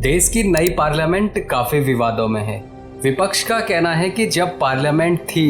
देश की नई पार्लियामेंट काफी विवादों में है। विपक्ष का कहना है कि जब पार्लियामेंट थी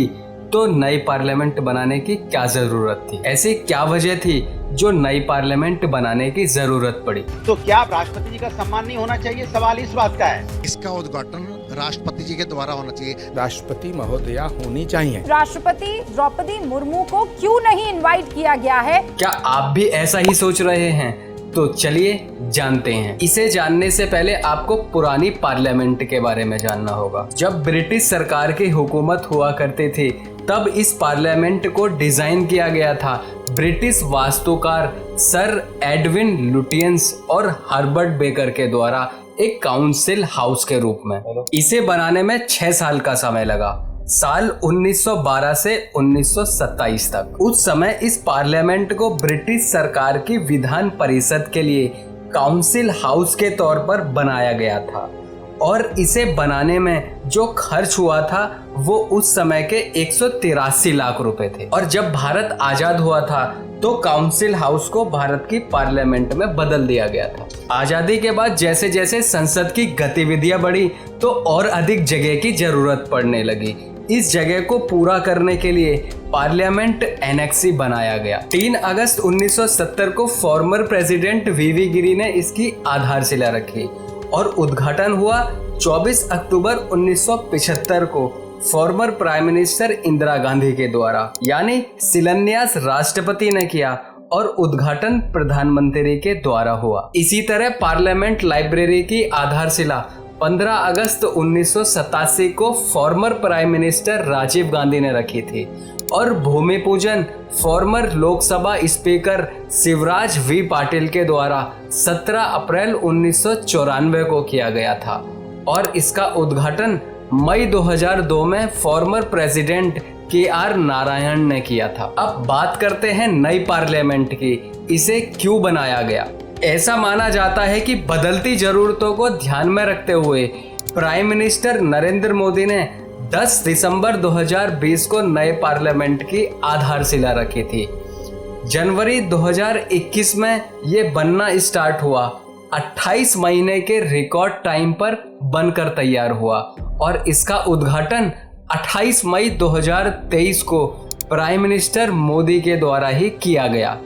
तो नई पार्लियामेंट बनाने की क्या जरूरत थी, ऐसी क्या वजह थी जो नई पार्लियामेंट बनाने की जरूरत पड़ी। तो क्या राष्ट्रपति जी का सम्मान नहीं होना चाहिए, सवाल इस बात का है। इसका उद्घाटन राष्ट्रपति जी के द्वारा होना चाहिए। राष्ट्रपति महोदया होनी चाहिए। राष्ट्रपति द्रौपदी मुर्मू को क्यों नहीं इनवाइट किया गया है? क्या आप भी ऐसा ही सोच रहे हैं? तो चलिए जानते हैं। इसे जानने से पहले आपको पुरानी पार्लियामेंट के बारे में जानना होगा। जब ब्रिटिश सरकार की हुकूमत हुआ करती थी तब इस पार्लियामेंट को डिजाइन किया गया था ब्रिटिश वास्तुकार सर एडविन लुटियंस और हर्बर्ट बेकर के द्वारा एक काउंसिल हाउस के रूप में। इसे बनाने में 6 साल का समय लगा, साल 1912 से 1927 तक। उस समय इस पार्लियामेंट को ब्रिटिश सरकार की विधान परिषद के लिए काउंसिल हाउस के तौर पर बनाया गया था और इसे बनाने में जो खर्च हुआ था वो उस समय के 183 लाख रुपए थे। और जब भारत आजाद हुआ था तो काउंसिल हाउस को भारत की पार्लियामेंट में बदल दिया गया था। आजादी के बाद जैसे जैसे संसद की गतिविधियां बढ़ी तो और अधिक जगह की जरूरत पड़ने लगी। इस जगह को पूरा करने के लिए पार्लियामेंट एनेक्सी बनाया गया। 3 अगस्त 1970 को फॉर्मर प्रेसिडेंट वीवी गिरी ने इसकी आधारशिला रखी और उद्घाटन हुआ 24 अक्टूबर 1975 को former prime minister Indira Gandhi के द्वारा, यानी शिलान्यास राष्ट्रपति ने किया और उद्घाटन प्रधानमंत्री के द्वारा हुआ। इसी तरह पार्लियामेंट लाइब्रेरी की आधारशिला 15 अगस्त 1987 को former prime minister Rajiv Gandhi ने रखी थी और भूमि पूजन former Lok Sabha speaker Shivraj V Patil के द्वारा 17 अप्रैल 1994 को किया गया था और इसका उद्घाटन मई 2002 में फॉर्मर प्रेसिडेंट KR नारायण ने किया था। अब बात करते हैं नई पार्लियामेंट की। इसे क्यों बनाया गया? ऐसा माना जाता है कि बदलती जरूरतों को ध्यान में रखते हुए प्राइम मिनिस्टर नरेंद्र मोदी ने 10 दिसंबर 2020 को नए पार्लियामेंट की आधारशिला रखी थी। जनवरी 2021 में ये बनना स्टार्ट हुआ, 28 महीने के रिकॉर्ड टाइम पर बनकर तैयार हुआ और इसका उद्घाटन 28 मई 2023 को प्राइम मिनिस्टर मोदी के द्वारा ही किया गया।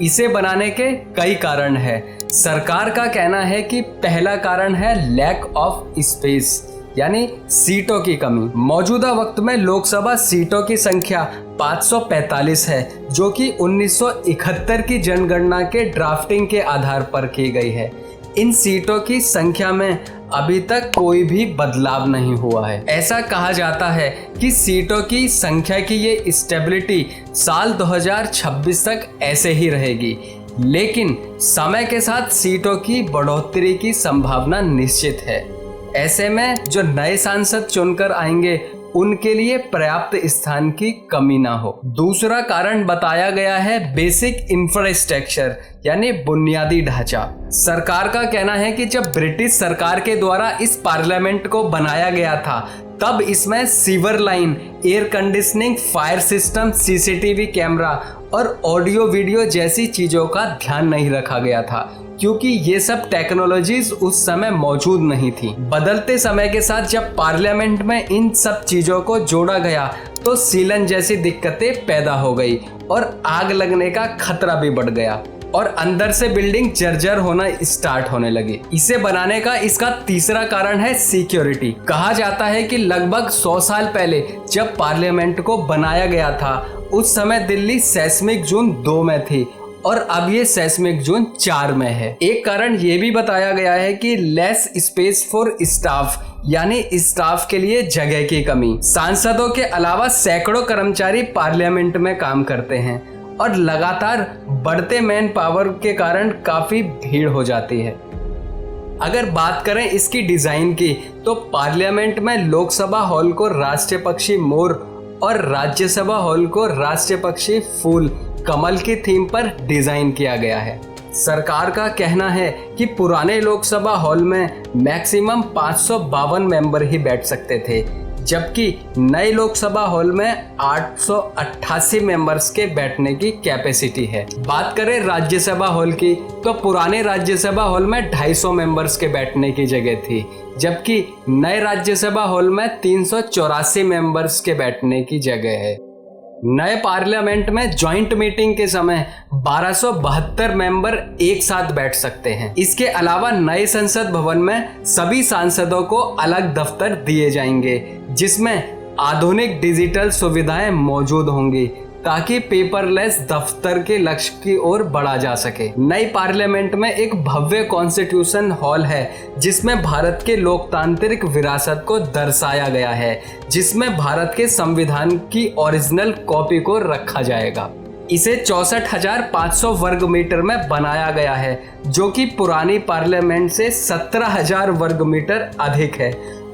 इसे बनाने के कई कारण हैं। सरकार का कहना है कि पहला कारण है लैक ऑफ स्पेस, यानी सीटों की कमी। मौजूदा वक्त में लोकसभा सीटों की संख्या 545 है जो कि 1971 की जनगणना के ड्राफ्टिंग के आधार पर की गई है। इन सीटों की संख्या में अभी तक कोई भी बदलाव नहीं हुआ है। ऐसा कहा जाता है कि सीटों की संख्या की ये स्टेबिलिटी साल 2026 तक ऐसे ही रहेगी, लेकिन समय के साथ सीटों की बढ़ोतरी की संभावना निश्चित है। ऐसे में जो नए सांसद चुनकर आएंगे उनके लिए पर्याप्त स्थान की कमी ना हो। दूसरा कारण बताया गया है बेसिक इंफ्रास्ट्रक्चर, यानी बुनियादी ढांचा। सरकार का कहना है कि जब ब्रिटिश सरकार के द्वारा इस पार्लियामेंट को बनाया गया था तब इसमें sewer line, air conditioning, fire system, CCTV camera और ऑडियो वीडियो जैसी चीजों का ध्यान नहीं रखा गया था क्योंकि ये सब टेक्नोलॉजीज उस समय मौजूद नहीं थी। बदलते समय के साथ जब पार्लियामेंट में इन सब चीजों को जोड़ा गया तो सीलन जैसी दिक्कतें पैदा हो गई और आग लगने का खतरा भी बढ़ गया और अंदर से बिल्डिंग जर्जर होना स्टार्ट होने लगी। इसे बनाने का इसका तीसरा कारण है सिक्योरिटी। कहा जाता है कि लगभग 100 साल पहले जब पार्लियामेंट को बनाया गया था उस समय दिल्ली सेस्मिक जोन 2 में थी और अब ये सेस्मिक जोन 4 में है। एक कारण ये भी बताया गया है कि लेस स्पेस फॉर स्टाफ, यानी स्टाफ के लिए जगह की कमी। सांसदों के अलावा सैकड़ों कर्मचारी पार्लियामेंट में काम करते हैं और लगातार बढ़ते मैन पावर के कारण काफी भीड़ हो जाती है। अगर बात करें इसकी डिजाइन की तो पार्लियामेंट में लोकसभा हॉल को राष्ट्रीय पक्षी मोर और राज्यसभा हॉल को राष्ट्रीय पक्षी फूल कमल की थीम पर डिजाइन किया गया है। सरकार का कहना है कि पुराने लोकसभा हॉल में मैक्सिमम 552 मेंबर ही बैठ सकते थे, जबकि नए लोकसभा हॉल में 888 मेंबर्स के बैठने की कैपेसिटी है। बात करें राज्यसभा हॉल की, तो पुराने राज्यसभा हॉल में 250 मेंबर्स के बैठने की जगह थी, जबकि नए राज्यसभा हॉल में 384 मेंबर्स के बैठने की जगह है। नए पार्लियामेंट में जॉइंट मीटिंग के समय 1272 मेंबर एक साथ बैठ सकते हैं। इसके अलावा नए संसद भवन में सभी सांसदों को अलग दफ्तर दिए जाएंगे, जिसमें आधुनिक डिजिटल सुविधाएं मौजूद होंगी ताकि पेपरलेस दफ्तर के लक्ष्य की ओर बढ़ा जा सके। नई पार्लियामेंट में एक भव्य कॉन्स्टिट्यूशन हॉल है, जिसमें भारत के लोकतांत्रिक विरासत को दर्शाया गया है, जिसमें भारत के संविधान की ओरिजिनल कॉपी को रखा जाएगा। इसे 64,500 वर्ग मीटर में बनाया गया है, जो कि पुरानी पार्लियामेंट से 17,000 वर्ग मीटर अधिक है,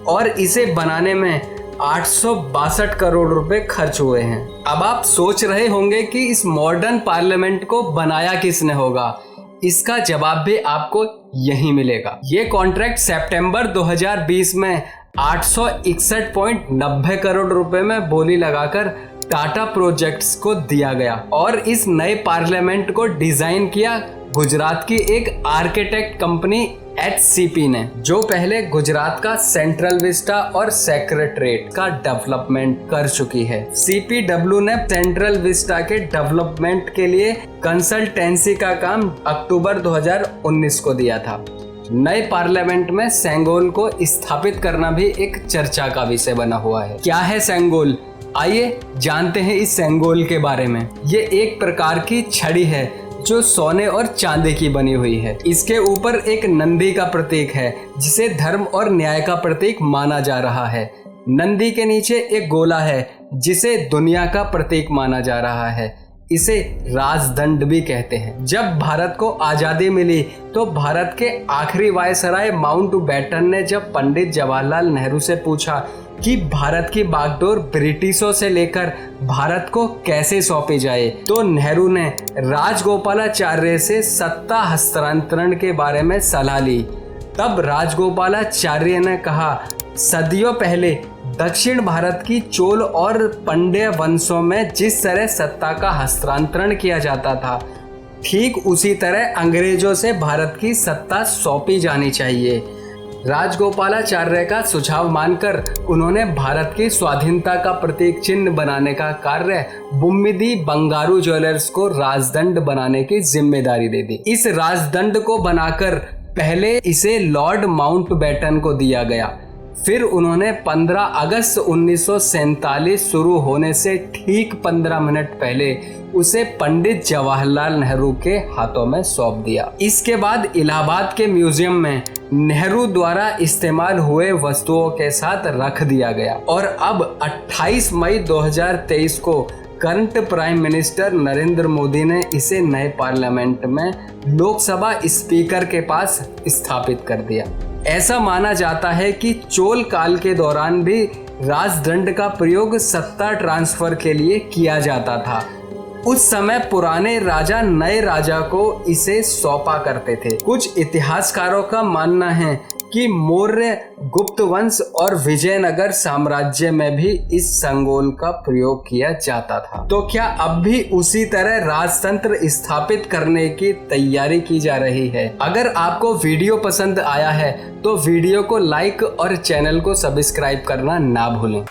और इसे बनाने में 862 करोड़ रुपए खर्च हुए हैं। अब आप सोच रहे होंगे कि इस मॉडर्न पार्लियामेंट को बनाया किसने होगा। इसका जवाब भी आपको यही मिलेगा। ये कॉन्ट्रैक्ट सितंबर 2020 में 861.90 करोड़ रुपए में बोली लगाकर टाटा प्रोजेक्ट्स को दिया गया, और इस नए पार्लियामेंट को डिजाइन किया गुजरात की एक आर्किटेक्ट कंपनी HCP ने, जो पहले गुजरात का सेंट्रल विस्टा और सेक्रेटरीट का डेवलपमेंट कर चुकी है। CPW ने सेंट्रल विस्टा के डेवलपमेंट के लिए कंसल्टेंसी का काम अक्टूबर 2019 को दिया था। नए पार्लियामेंट में सेंगोल को स्थापित करना भी एक चर्चा का विषय बना हुआ है। क्या है सेंगोल? आइए जानते हैं इस सेंगोल के बारे में। ये एक प्रकार की छड़ी है जो सोने और चांदी की बनी हुई है। इसके ऊपर एक नंदी का प्रतीक है, जिसे धर्म और न्याय का प्रतीक माना जा रहा है। नंदी के नीचे एक गोला है, जिसे दुनिया का प्रतीक माना जा रहा है। इसे राजदंड भी कहते हैं। जब भारत को आज़ादी मिली तो भारत के आखिरी वायसराय माउंटबेटन ने जब पंडित जवाहरलाल नेहरू से पूछा कि भारत की बागडोर ब्रिटिशों से लेकर भारत को कैसे सौंपी जाए, तो नेहरू ने राजगोपालाचार्य से सत्ता हस्तांतरण के बारे में सलाह ली। तब राजगोपालाचार्य ने कहा, सदियों पहले दक्षिण भारत की चोल और पांड्य वंशों में जिस तरह सत्ता का हस्तांतरण किया जाता था, ठीक उसी तरह अंग्रेजों से भारत की सत्ता सौंपी जानी चाहिए। राजगोपालाचार्य का सुझाव मानकर उन्होंने भारत की स्वाधीनता का प्रतीक चिन्ह बनाने का कार्य बुम्मिदी बंगारू ज्वेलर्स को राजदंड बनाने की जिम्मेदारी दे दी। इस राजदंड को बनाकर पहले इसे लॉर्ड माउंटबेटन को दिया गया, फिर उन्होंने 15 अगस्त 1947 शुरू होने से ठीक 15 मिनट पहले उसे पंडित जवाहरलाल नेहरू के हाथों में सौंप दिया। इसके बाद इलाहाबाद के म्यूजियम में नेहरू द्वारा इस्तेमाल हुए वस्तुओं के साथ रख दिया गया, और अब 28 मई 2023 को current prime minister Narendra Modi ने इसे नए पार्लियामेंट में लोकसभा स्पीकर के पास स्थापित कर दिया। ऐसा माना जाता है कि चोल काल के दौरान भी राजदंड का प्रयोग सत्ता ट्रांसफर के लिए किया जाता था। उस समय पुराने राजा नए राजा को इसे सौंपा करते थे। कुछ इतिहासकारों का मानना है कि मौर्य, गुप्त वंश और विजयनगर साम्राज्य में भी इस सेंगोल का प्रयोग किया जाता था। तो क्या अब भी उसी तरह राजतंत्र स्थापित करने की तैयारी की जा रही है? अगर आपको वीडियो पसंद आया है तो वीडियो को लाइक और चैनल को सब्सक्राइब करना ना भूलें।